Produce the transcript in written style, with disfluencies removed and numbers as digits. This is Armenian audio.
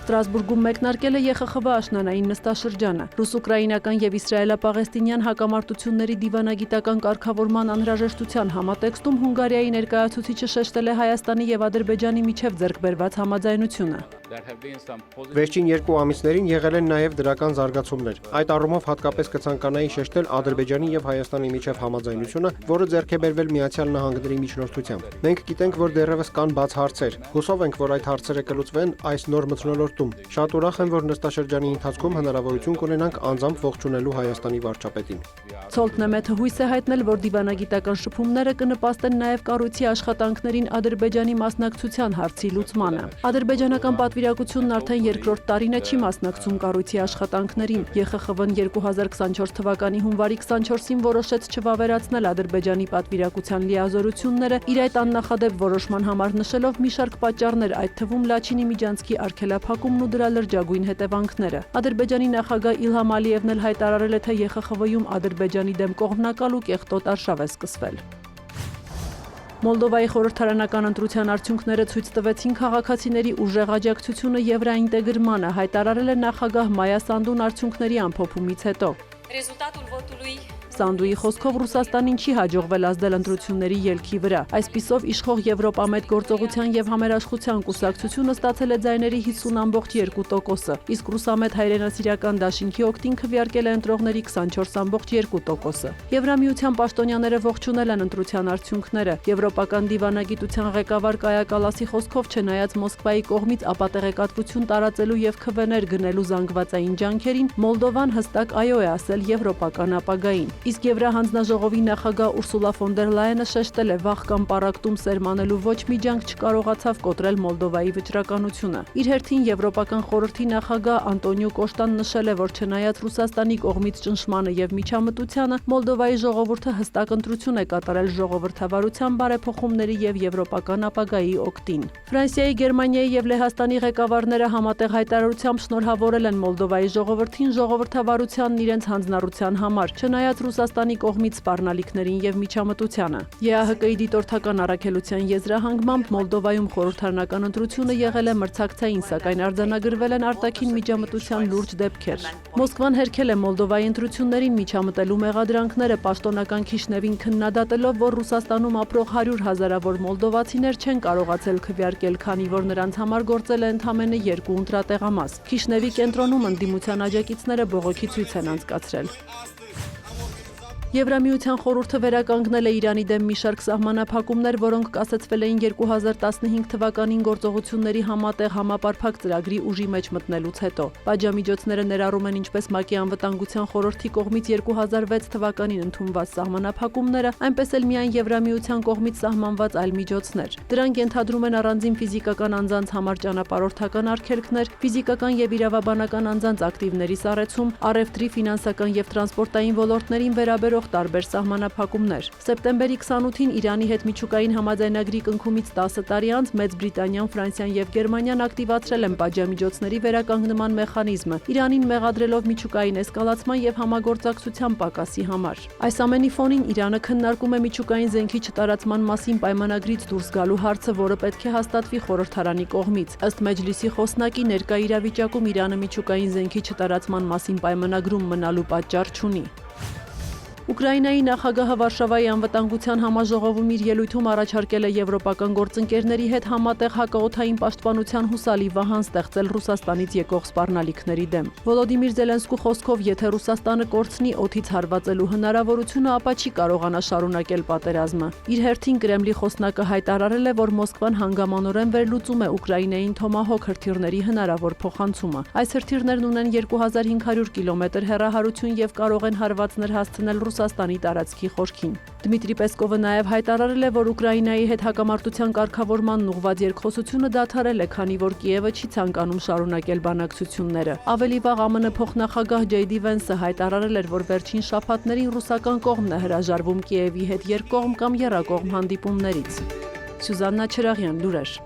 Ստրասբուրգում մեկնարկել է ԵԽԽՎ աշնանային նստաշրջանը։ Ռուս-ուկրաինական եւ իսրայելապաղեստինյան հակամարտությունների դիվանագիտական կարգավորման անհրաժեշտության համատեքստում Հունգարիայի ներկայացուցիչը շեշտել է Հայաստանի եւ Ադրբեջանի միջև ձեռք բերված համաձայնությունը։ Վերջին 2 ամիսներին եղել են նաև դրական զարգացումներ։ Այդ առումով հատկապես կցանկանայի շեշտել Ադրբեջանի եւ Հայաստանի միջև համաձայնությունը, որը ձեռք է բերվել Միացյալ Նահանգների միջնորդությամբ։ Մենք գիտենք, որ դեռևս կան բաց հարցեր։ Հուսով ենք, որ այդ հարցերը կլուծվեն այս նոր մթնոլորտում։ Շատ ուրախ եմ, որ նստաշրջանի ընթացքում հնարավորություն կունենանք անձամբ ողջունելու Հայաստանի վարչապետին։ Ցոլտնեմեթը հույս է հայտնել, որ դիվանագիտական շփումները կնպաստեն նաև կառույցի աշխատանքներին Ադրբեջանի մասնակցության հարցի լուծմանը։ Ադրբեջանական պատվիրակությունն արդեն երկրորդ տարին է չի մասնակցում կառույցի աշխատանքներին։ ԵԽԽՎ-ն 2024 թվականի հունվարի 24-ին որոշեց չվավերացնել Ադրբեջանի պատվիրակության լիազորությունները, իր այդ աննախադեպ որոշման համար նշելով մի շարք պատճառներ, այդ թվում Լաչինի միջանցքի արգելափակումն ու դրա լրջագույն հետևանքները։ Ադրբեջանի նախագահ Իլհամ Ալիևն էլ հայտարարել է, թե ԵԽԽՎ-ում Ադրբեջանի դեմ կողմնակալ ու կեղտոտ արշավ է սկսվել։ Մոլդովայի խորհրդարանական ընտրության արդյունքները ցույց տվեցին քաղաքացիների ուժեղ աջակցությունը եվրաինտեգրմանը, հայտարարել է նախագահ Մայա Սանդուն արդյունքների ամփոփումից հետո։ Սանդուի խոսքով Ռուսաստանին չի հաջողվել ազդել ընտրությունների ելքի վրա։ Այսպիսով իշխող Եվրոպամետ գործողության եւ համերաշխության կուսակցությունը ստացել է ձայների 50.2%, իսկ Ռուսամետ հայրենասիրական դաշինքի օգտին քվեարկել է ընտրողների 24.2%։ Եվրամիության պաշտոնյաները ողջունել են ընտրության արդյունքները։ Եվրոպական դիվանագիտության ղեկավար Կայա Կալասի խոսքով չնայած Մոսկվայի կողմից ապատեղեկատվություն տարածելու եւ քվեներ գնելու զանգվածային ջանքերին, Մոլդովան հստակ այո է ասել եվրոպական ապագային։ Իսկ Եվրահանձնաժողովի նախագահ Ուրսուլա ֆոն դեր Լայենը շեշտել է վաղ կամ պառակտում սերմանելու ոչ մի ջանք չկարողացավ կոտրել Մոլդովայի վճռականությունը։ Իր հերթին Եվրոպական խորհրդի նախագահ Անտոնիո Կոշտան նշել է, որ չնայած Ռուսաստանի կողմից ճնշմանը եւ միջամտությանը, Մոլդովայի ժողովուրդը հստակ ընտրություն է կատարել ժողովրդավարության բարեփոխումների եւ եվրոպական ապագայի օգտին։ Ֆրանսիայի, Գերմանիայի եւ Լեհաստանի ղեկավարները համատեղ հայտարարությամբ շնորհավորել են Մոլդովայի ժողովրդին ժողովրդավարությանն իրենց հանձնառության համար, չնայած Ռուսաստանի կողմից սպառնալիքներին եւ միջամտությանը։ ԵԱՀԿ-ի դիտորդական առաքելության եզրահանգմամբ Մոլդովայում խորհրդարանական ընտրությունը եղել է մրցակցային, սակայն արձանագրվել են արտաքին միջամտության լուրջ դեպքեր։ Մոսկվան հերքել է Մոլդովայի ընտրություններին միջամտելու մեղադրանքները, պաշտոնական Քիշնևին քննադատելով, որ Ռուսաստանում ապրող 100 հազարավոր մոլդովացիներ չեն կարողացել քվեարկել, քանի որ նրանց համար գործել է ընդամենը 2 ընտրատեղամաս։ Քիշնևի կենտրոնում ընդդիմության աջակիցները բողոքի ցույց են անցկացրել։ Եվրամիության խորհուրդը վերականգնել է Իրանի դեմ մի շարք սահմանափակումներ, որոնք կասեցվել էին 2015 թվականին գործողությունների համատեղ համապարփակ ծրագրի ուժի մեջ մտնելուց հետո։ Պատժամիջոցները ներառում են ինչպես ՄԱԿ-ի անվտանգության խորհրդի կողմից 2006 թվականին ընդունված սահմանափակումները, այնպես էլ միայն Եվրամիության կողմից սահմանված այլ միջոցներ։ Դրանք ենթադրում են առանձին ֆիզիկական անձանց համար ճանապարհորդական արգելքներ, ֆիզիկական եւ իրավաբանական անձանց ակտիվների սառեցում, առևտրի, ֆինանսական եւ տրանսպորտային ոլորտներին վերաբերող տարբեր սահմանափակումներ։ Սեպտեմբերի 28-ին Իրանի հետ միջուկային համաձայնագրի կնքումից 10 տարի անց Մեծ Բրիտանիան, Ֆրանսիան եւ Գերմանիան ակտիվացրել են պատժամիջոցների վերականգնման մեխանիզմը, Իրանին մեղադրելով միջուկային էսկալացման եւ համագործակցության պակասի համար։ Այս ամենի ֆոնին Իրանը քննարկում է միջուկային զենքի չտարածման մասին պայմանագրից դուրս գալու հարցը, որը պետք է հաստատվի խորհրդարանի կողմից։ Ըստ Մեջլիսի խոսնակի, ներկա իրավիճակում Իրանը միջուկային զենքի չտարածման մասին պայմանագրում մնալու պատճառ չունի։ Ուկրաինայի նախագահը Վարշավայի անվտանգության համաժողովում իր ելույթում առաջարկել է եվրոպական գործընկերների հետ համատեղ հակաօդային պաշտպանության հուսալի վահան ստեղծել Ռուսաստանից եկող սպառնալիքների դեմ։ Վոլոդիմիր Զելենսկու խոսքով, եթե Ռուսաստանը կորցնի օդից հարվածելու հնարավորությունը, ապա չի կարողանա շարունակել պատերազմը։ Իր հերթին Կրեմլի խոսնակը հայտարարել է, որ Մոսկվան հանգամանորեն վերլուծում է Ուկրաինային Թոմահոք հրթիռների հնարավոր փոխանցումը։ Այս հրթիռներն ունեն 2500 կիլոմետր հեռահարություն եւ կարող են հարվածներ հասցնել Ռուսաստանի տարածքի խորքին։ Դմիտրի Պեսկովը նաև հայտարարել է, որ Ուկրաինայի հետ հակամարտության կարգավորմանն ուղղված երկխոսությունը դադարել է, քանի որ Կիևը չի ցանկանում շարունակել բանակցությունները։ Ավելի վաղ ԱՄՆ փոխնախագահ Ջեյ Դի Վենսը հայտարարել էր, որ վերջին շաբաթներին ռուսական կողմն է հրաժարվում Կիևի հետ երկկողմ կամ եռակողմ հանդիպումներից։ Սյուզաննա Չրաղյան, լուրեր։